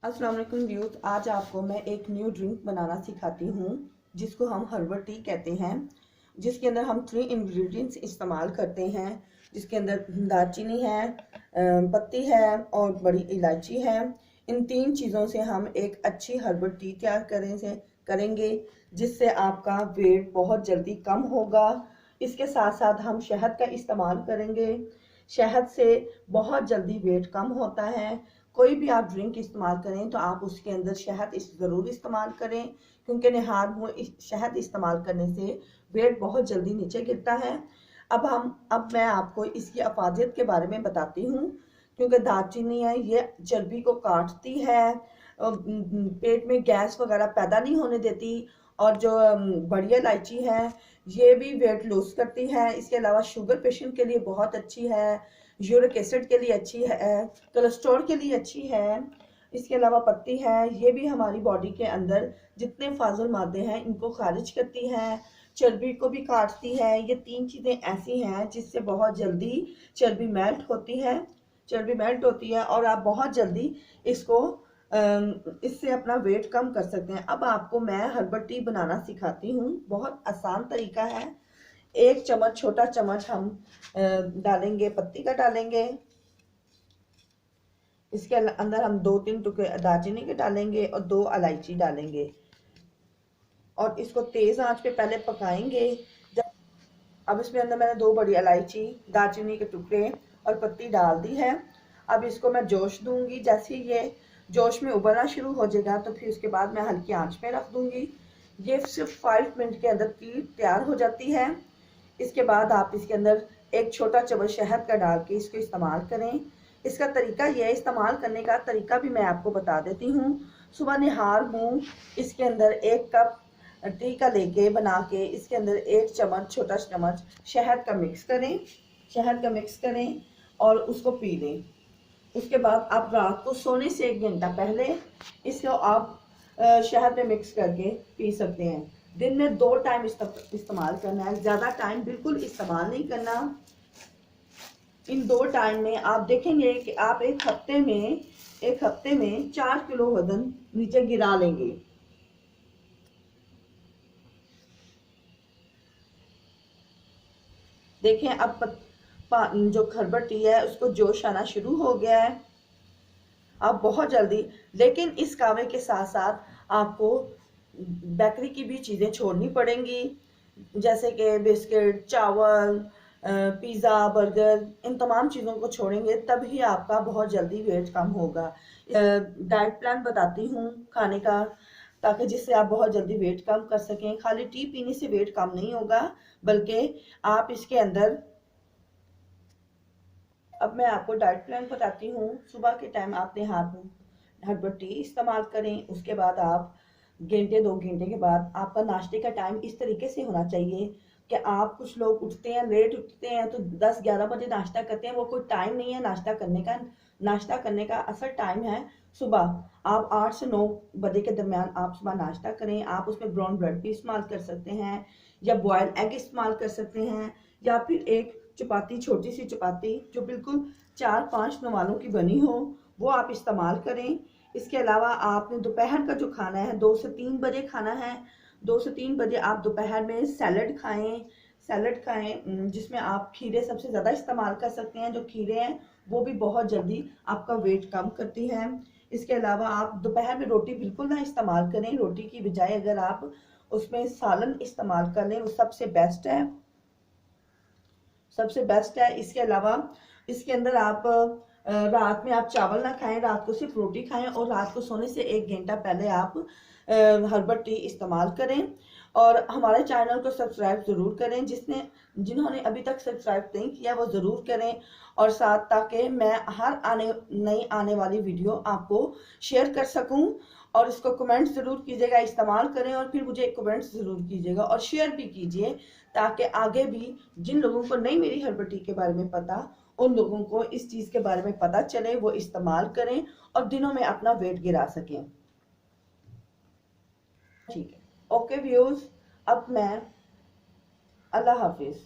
अस्सलाम वालेकुम व्यूज़, आज आपको मैं एक न्यू ड्रिंक बनाना सिखाती हूँ जिसको हम हर्बल टी कहते हैं। जिसके अंदर हम 3 इंग्रेडिएंट्स इस्तेमाल करते हैं, जिसके अंदर दालचीनी है, पत्ती है और बड़ी इलायची है। इन 3 चीज़ों से हम एक अच्छी हर्बल टी तैयार करेंगे जिससे आपका वेट बहुत जल्दी कम होगा। इसके साथ साथ हम शहद का इस्तेमाल करेंगे। शहद से बहुत जल्दी वेट कम होता है। कोई भी आप ड्रिंक इस्तेमाल करें तो आप उसके अंदर शहद ज़रूर इस्तेमाल करें, क्योंकि निहार मुँह शहद इस्तेमाल करने से वेट बहुत जल्दी नीचे गिरता है। अब मैं आपको इसकी अफादियत के बारे में बताती हूँ। क्योंकि दालचीनी है, ये चर्बी को काटती है, पेट में गैस वगैरह पैदा नहीं होने देती। और जो बड़ी इलायची है, ये भी वेट लूज करती है। इसके अलावा शुगर पेशेंट के लिए बहुत अच्छी है, यूरिक एसिड के लिए अच्छी है, कोलेस्ट्रॉल के लिए अच्छी है। इसके अलावा पत्ती है, ये भी हमारी बॉडी के अंदर जितने फाजुल मादे हैं इनको खारिज करती है, चर्बी को भी काटती है। ये 3 चीज़ें ऐसी हैं जिससे बहुत जल्दी चर्बी मेल्ट होती है और आप बहुत जल्दी इससे अपना वेट कम कर सकते हैं। अब आपको मैं हर्बल टी बनाना सिखाती हूँ, बहुत आसान तरीका है। 1 चम्मच, छोटा चम्मच हम डालेंगे, पत्ती का डालेंगे। इसके अंदर हम 2-3 टुकड़े दालचीनी के डालेंगे और 2 इलायची डालेंगे और इसको तेज आंच पे पहले पकाएंगे। अब इसमें अंदर मैंने 2 बड़ी इलायची, दालचीनी के टुकड़े और पत्ती डाल दी है। अब इसको मैं जोश दूंगी। जैसे ये जोश में उबलना शुरू हो जाएगा तो फिर उसके बाद मैं हल्की आंच पे रख दूंगी। ये सिर्फ 5 मिनट के अंदर टी तैयार हो जाती है। इसके बाद आप इसके अंदर 1 छोटा चम्मच शहद का डाल के इसको इस्तेमाल करें। इसका तरीका यह है, इस्तेमाल करने का तरीका भी मैं आपको बता देती हूँ। सुबह निहार मुँह इसके अंदर 1 कप टी का लेके बना के इसके अंदर 1 चम्मच, छोटा चम्मच शहद का मिक्स करें और उसको पी लें। उसके बाद आप रात को सोने से 1 घंटा पहले इसको आप शहद में मिक्स करके पी सकते हैं। दिन में 2 टाइम इस्तेमाल करना है, ज़्यादा टाइम बिल्कुल इस्तेमाल नहीं करना। इन 2 टाइम में आप देखेंगे कि आप एक हफ्ते में 4 किलो वजन नीचे गिरा लेंगे। देखें, अब जो हर्बल टी है उसको जोश आना शुरू हो गया है। आप बहुत जल्दी, लेकिन इस कावे के साथ साथ आपको बेकरी की भी चीज़ें छोड़नी पड़ेंगी, जैसे कि बिस्किट, चावल, पिज़्ज़ा, बर्गर। इन तमाम चीज़ों को छोड़ेंगे तभी आपका बहुत जल्दी वेट कम होगा। डाइट प्लान बताती हूँ खाने का, ताकि जिससे आप बहुत जल्दी वेट कम कर सकें। खाली टी पीने से वेट कम नहीं होगा, बल्कि आप इसके अंदर, अब मैं आपको डाइट प्लान बताती हूँ। सुबह के टाइम आप हर्बल टी इस्तेमाल करें। उसके बाद आप 2 घंटे के बाद आपका नाश्ते का टाइम इस तरीके से होना चाहिए कि आप, कुछ लोग लेट उठते हैं तो 10-11 बजे नाश्ता करते हैं। वो कोई टाइम नहीं है नाश्ता करने का। नाश्ता करने का असल टाइम है सुबह। आप 8 से 9 बजे के दरमियान आप सुबह नाश्ता करें। आप उसमें ब्राउन ब्रेड भी इस्तेमाल कर सकते हैं या बॉयल एग इस्तेमाल कर सकते हैं, या फिर एक चपाती, छोटी सी चपाती जो बिल्कुल 4-5 नवालों की बनी हो, वो आप इस्तेमाल करें। इसके अलावा आपने दोपहर का जो खाना है 2 से 3 बजे खाना है। 2 से 3 बजे आप दोपहर में सैलड खाएं, जिसमें आप खीरे सबसे ज़्यादा इस्तेमाल कर सकते हैं। जो खीरे हैं वो भी बहुत जल्दी आपका वेट कम करती हैं। इसके अलावा आप दोपहर में रोटी बिल्कुल ना इस्तेमाल करें। रोटी की बजाय अगर आप उसमें सालन इस्तेमाल कर लें, वो सबसे बेस्ट है। इसके अलावा इसके अंदर आप रात में आप चावल ना खाएं, रात को सिर्फ रोटी खाएं और रात को सोने से 1 घंटा पहले आप हर्बल टी इस्तेमाल करें। और हमारे चैनल को सब्सक्राइब ज़रूर करें। जिन्होंने अभी तक सब्सक्राइब नहीं किया वो ज़रूर करें, और साथ, ताकि मैं हर नई आने वाली वीडियो आपको शेयर कर सकूं। और इसको कमेंट ज़रूर कीजिएगा, इस्तेमाल करें और फिर मुझे कमेंट्स ज़रूर कीजिएगा और शेयर भी कीजिए, ताकि आगे भी जिन लोगों को नहीं मेरी हर्बल टी के बारे में पता, उन लोगों को इस चीज़ के बारे में पता चले, वो इस्तेमाल करें और दिनों में अपना वेट गिरा सकें। ठीक है, ओके व्यूज़, अब मैं, अल्लाह हाफिज़।